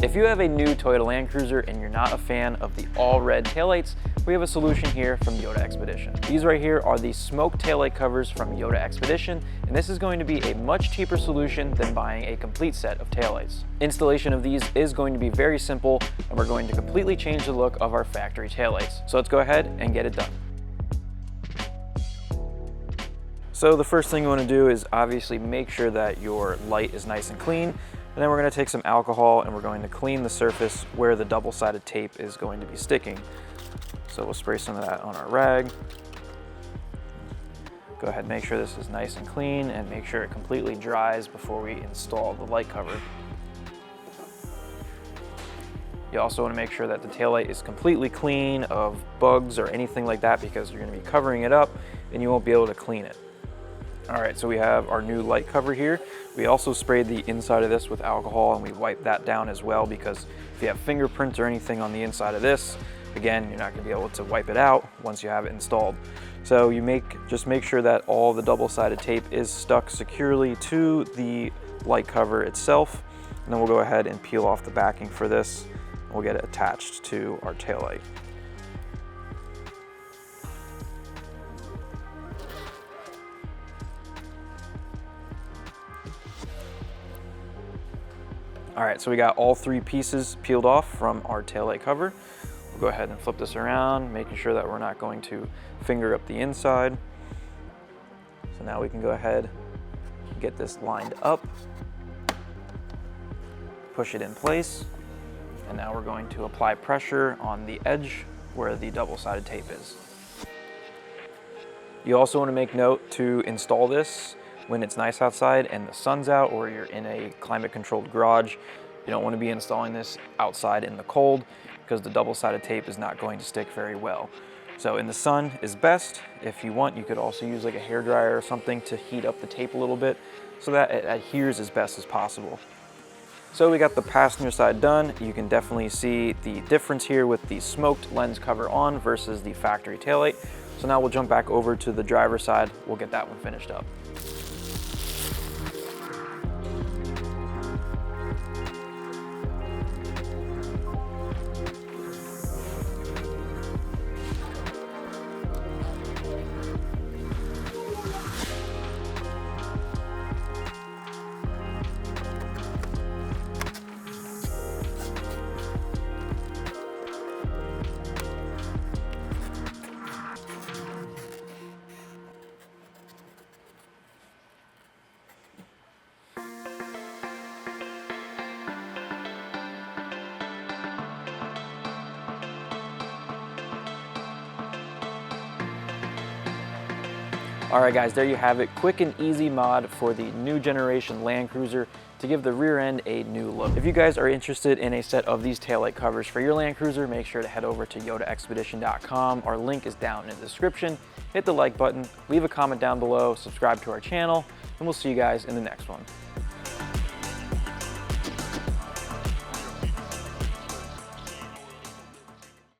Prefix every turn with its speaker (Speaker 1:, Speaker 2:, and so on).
Speaker 1: If you have a new Toyota Land Cruiser and you're not a fan of the all red taillights, we have a solution here from Yoda Expedition. These right here are the smoke taillight covers from Yoda Expedition, and this is going to be a much cheaper solution than buying a complete set of taillights. Installation of these is going to be very simple, and we're going to completely change the look of our factory taillights. So let's go ahead and get it done. So the first thing you want to do is obviously make sure that your light is nice and clean. And then we're going to take some alcohol and we're going to clean the surface where the double-sided tape is going to be sticking. So we'll spray some of that on our rag. Go ahead and make sure this is nice and clean and make sure it completely dries before we install the light cover. You also want to make sure that the taillight is completely clean of bugs or anything like that, because you're going to be covering it up and you won't be able to clean it. All right, so we have our new light cover here. We also sprayed the inside of this with alcohol and we wiped that down as well, because if you have fingerprints or anything on the inside of this, again, you're not gonna be able to wipe it out once you have it installed. So you just make sure that all the double-sided tape is stuck securely to the light cover itself. And then we'll go ahead and peel off the backing for this. And we'll get it attached to our taillight. All right, so we got all three pieces peeled off from our taillight cover. We'll go ahead and flip this around, making sure that we're not going to finger up the inside. So now we can go ahead and get this lined up, push it in place, and now we're going to apply pressure on the edge where the double-sided tape is. You also want to make note to install this when it's nice outside and the sun's out, or you're in a climate-controlled garage. You don't want to be installing this outside in the cold, because the double-sided tape is not going to stick very well. So in the sun is best. If you want, you could also use like a hairdryer or something to heat up the tape a little bit so that it adheres as best as possible. So we got the passenger side done. You can definitely see the difference here with the smoked lens cover on versus the factory taillight. So now we'll jump back over to the driver's side. We'll get that one finished up. All right guys, there you have it. Quick and easy mod for the new generation Land Cruiser to give the rear end a new look. If you guys are interested in a set of these taillight covers for your Land Cruiser, make sure to head over to yodaexpedition.com. Our link is down in the description. Hit the like button, leave a comment down below, subscribe to our channel, and we'll see you guys in the next one.